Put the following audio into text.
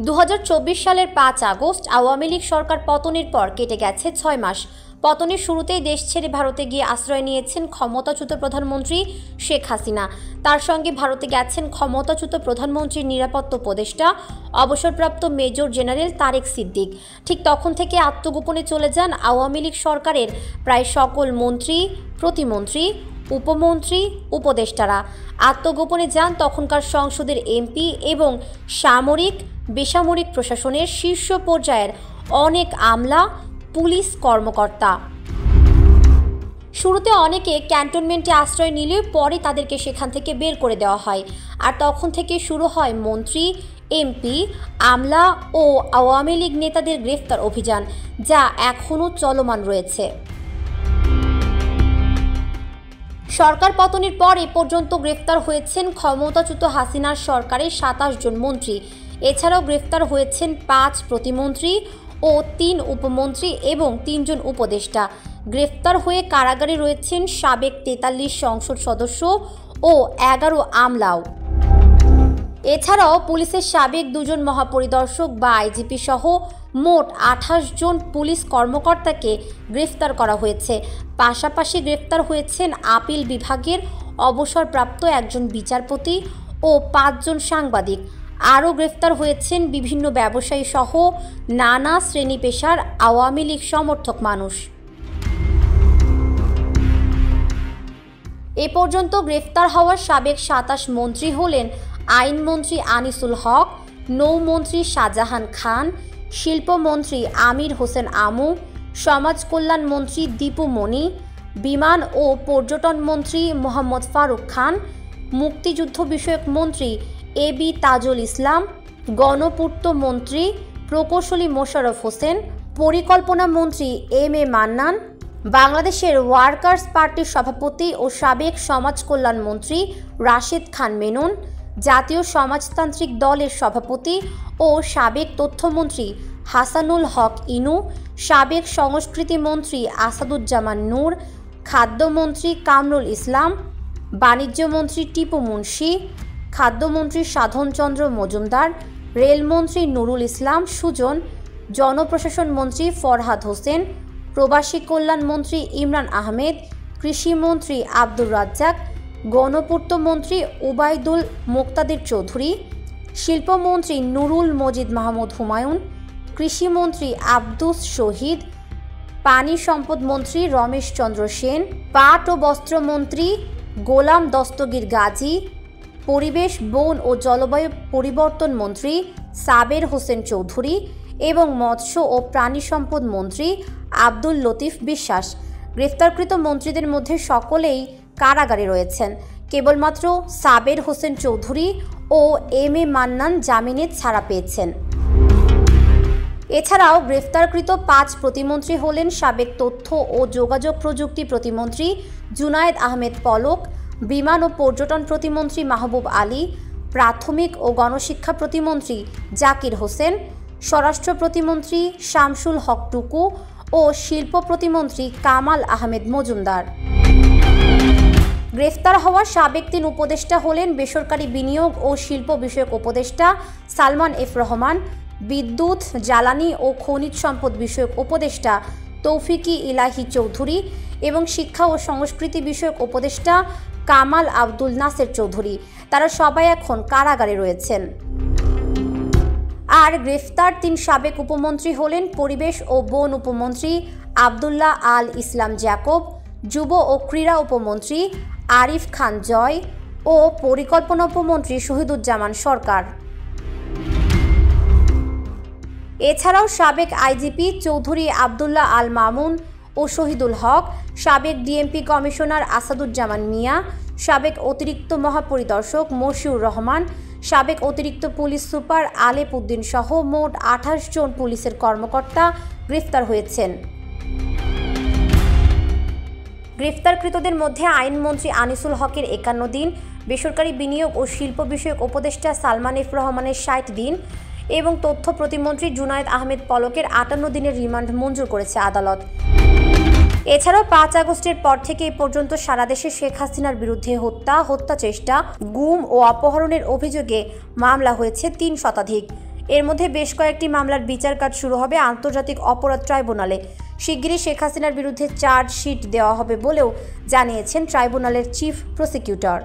2024 সালের 5 আগস্ট আওয়ামী লীগ সরকার পতনের পর কেটে গেছে 6 মাস। পতনের শুরুতেই দেশ ছেড়ে ভারতে গিয়ে আশ্রয় নিয়েছেন ক্ষমতাচ্যুত প্রধানমন্ত্রী শেখ হাসিনা। তার সঙ্গে ভারতে গেছেন ক্ষমতাচ্যুত প্রধানমন্ত্রীর নিরাপত্তা উপদেষ্টা অবসরপ্রাপ্ত মেজর জেনারেল তারেক সিদ্দিক। ঠিক তখন থেকে আত্মগোপনে চলে যান আওয়ামী লীগ সরকারের প্রায় সকল মন্ত্রী, প্রতিমন্ত্রী, উপমন্ত্রী, উপদেষ্টারা আত্মগোপনে যান তখনকার সংসদের এমপি এবং সামরিক বেসামরিক প্রশাসনের শীর্ষ পর্যায়ের অনেক আমলা, পুলিশ কর্মকর্তা। শুরুতে অনেকে ক্যান্টনমেন্টে আশ্রয় নিলেও পরে তাদেরকে সেখান থেকে বের করে দেওয়া হয়। আর তখন থেকে শুরু হয় মন্ত্রী, এমপি, আমলা ও আওয়ামী লীগ নেতাদের গ্রেফতার অভিযান, যা এখনও চলমান রয়েছে। সরকার পতনের পর এ পর্যন্ত গ্রেফতার হয়েছেন ক্ষমতাচ্যুত হাসিনার সরকারের 27 জন মন্ত্রী। এছাড়াও গ্রেফতার হয়েছেন 5 প্রতিমন্ত্রী ও 3 উপমন্ত্রী এবং 3 জন উপদেষ্টা। গ্রেফতার হয়ে কারাগারে রয়েছেন সাবেক 43 সংসদ সদস্য ও 11 আমলাও। এছাড়াও পুলিশের সাবেক 2 জন মহাপরিদর্শক বা আইজিপি সহ মোট 28 জন পুলিশ কর্মকর্তাকে গ্রেফতার করা হয়েছে। পাশাপাশি গ্রেফতার হয়েছেন আপিল বিভাগের অবসরপ্রাপ্ত একজন বিচারপতি ও 5 জন সাংবাদিক। আরও গ্রেফতার হয়েছেন বিভিন্ন ব্যবসায়ী সহ নানা শ্রেণী পেশার আওয়ামী লীগ সমর্থক মানুষ। এ পর্যন্ত গ্রেফতার হওয়া সাবেক 27 মন্ত্রী হলেন আইনমন্ত্রী আনিসুল হক, নৌমন্ত্রী শাহজাহান খান, শিল্পমন্ত্রী আমির হোসেন আমু, সমাজ কল্যাণ মন্ত্রী দীপু মনি, বিমান ও পর্যটন মন্ত্রী মোহাম্মদ ফারুক খান, মুক্তিযুদ্ধ বিষয়ক মন্ত্রী এবি তাজুল ইসলাম, গণপূর্ত মন্ত্রী প্রকৌশলী মোশাররফ হোসেন, পরিকল্পনা মন্ত্রী এম এ মান্নান, বাংলাদেশের ওয়ার্কার্স পার্টির সভাপতি ও সাবেক সমাজ কল্যাণ মন্ত্রী রাশেদ খান মেনন, জাতীয় সমাজতান্ত্রিক দলের সভাপতি ও সাবেক তথ্যমন্ত্রী হাসানুল হক ইনু, সাবেক সংস্কৃতি মন্ত্রী আসাদুজ্জামান নূর, খাদ্যমন্ত্রী কামরুল ইসলাম, বাণিজ্যমন্ত্রী টিপু মুন্সি, খাদ্যমন্ত্রী সাধনচন্দ্র মজুমদার, রেলমন্ত্রী নুরুল ইসলাম সুজন, জনপ্রশাসন মন্ত্রী ফরহাদ হোসেন, প্রবাসী কল্যাণ মন্ত্রী ইমরান আহমেদ, কৃষিমন্ত্রী আব্দুর রাজ্জাক, গণপূর্ত মন্ত্রী উবাইদুল মুক্তাদির চৌধুরী, শিল্পমন্ত্রী নুরুল মজিদ মাহমুদ হুমায়ুন, কৃষিমন্ত্রী আব্দুস শহীদ, পানি সম্পদ মন্ত্রী রমেশ চন্দ্র সেন, পাট ও বস্ত্রমন্ত্রী গোলাম দস্তগীর গাজী, পরিবেশ, বন ও জলবায়ু পরিবর্তন মন্ত্রী সাবের হোসেন চৌধুরী এবং মৎস্য ও প্রাণী সম্পদ মন্ত্রী আব্দুল লতিফ বিশ্বাস। গ্রেফতারকৃত মন্ত্রীদের মধ্যে সকলেই কারাগারে রয়েছেন। কেবলমাত্র সাবের হোসেন চৌধুরী ও এম এ মান্নান জামিনে ছাড়া পেয়েছেন। এছাড়াও গ্রেফতারকৃত 5 প্রতিমন্ত্রী হলেন সাবেক তথ্য ও যোগাযোগ প্রযুক্তি প্রতিমন্ত্রী জুনায়েদ আহমেদ পলক, বিমান ও পর্যটন প্রতিমন্ত্রী মাহবুব আলী, প্রাথমিক ও গণশিক্ষা প্রতিমন্ত্রী জাকির হোসেন, স্বরাষ্ট্র প্রতিমন্ত্রী শামসুল হক টুকু ও শিল্প প্রতিমন্ত্রী কামাল আহমেদ মজুমদার। গ্রেফতার হওয়া সাবেক 3 উপদেষ্টা হলেন বেসরকারি বিনিয়োগ ও শিল্প বিষয়ক উপদেষ্টা সালমান এফ রহমান, বিদ্যুৎ, জ্বালানি ও খনিজ সম্পদ বিষয়ক উপদেষ্টা তৌফিকি ইলাহি চৌধুরী এবং শিক্ষা ও সংস্কৃতি বিষয়ক উপদেষ্টা কামাল আব্দুল নাসের চৌধুরী। তারা সবাই এখন কারাগারে রয়েছেন। আর গ্রেফতার 3 সাবেক উপমন্ত্রী হলেন পরিবেশ ও বন উপমন্ত্রী আবদুল্লাহ আল ইসলাম জ্যাকব, যুব ও ক্রীড়া উপমন্ত্রী আরিফ খান জয় ও পরিকল্পনা উপমন্ত্রী শহীদুজ্জামান সরকার। এছাড়াও সাবেক আইজিপি চৌধুরী আবদুল্লাহ আল মামুন ও শহীদুল হক, সাবেক ডিএমপি কমিশনার আসাদুজ্জামান মিয়া, সাবেক অতিরিক্ত মহাপরিদর্শক মশিউর রহমান, সাবেক অতিরিক্ত পুলিশ সুপার আলেপ উদ্দিন সহ মোট 28 জন পুলিশের কর্মকর্তা গ্রেফতার হয়েছেন। গ্রেফতারকৃতদের মধ্যে আইনমন্ত্রী আনিসুল হকের 51 দিন, বেসরকারি বিনিয়োগ ও শিল্প বিষয়ক উপদেষ্টা সালমান এফ রহমানের 60 দিন এবং তথ্য প্রতিমন্ত্রী জুনায়েদ আহমেদ পলকের 58 দিনের রিমান্ড মঞ্জুর করেছে আদালত। এছাড়াও 5 আগস্টের পর থেকে এ পর্যন্ত সারা দেশে শেখ হাসিনার বিরুদ্ধে হত্যা চেষ্টা, গুম ও অপহরণের অভিযোগে মামলা হয়েছে 3 শতাধিক। এর মধ্যে বেশ কয়েকটি মামলার বিচার কাজ শুরু হবে আন্তর্জাতিক অপরাধ ট্রাইব্যুনালে। শিগগিরই শেখ হাসিনার বিরুদ্ধে চার্জশিট দেওয়া হবে বলেও জানিয়েছেন ট্রাইব্যুনালের চিফ প্রসিকিউটর।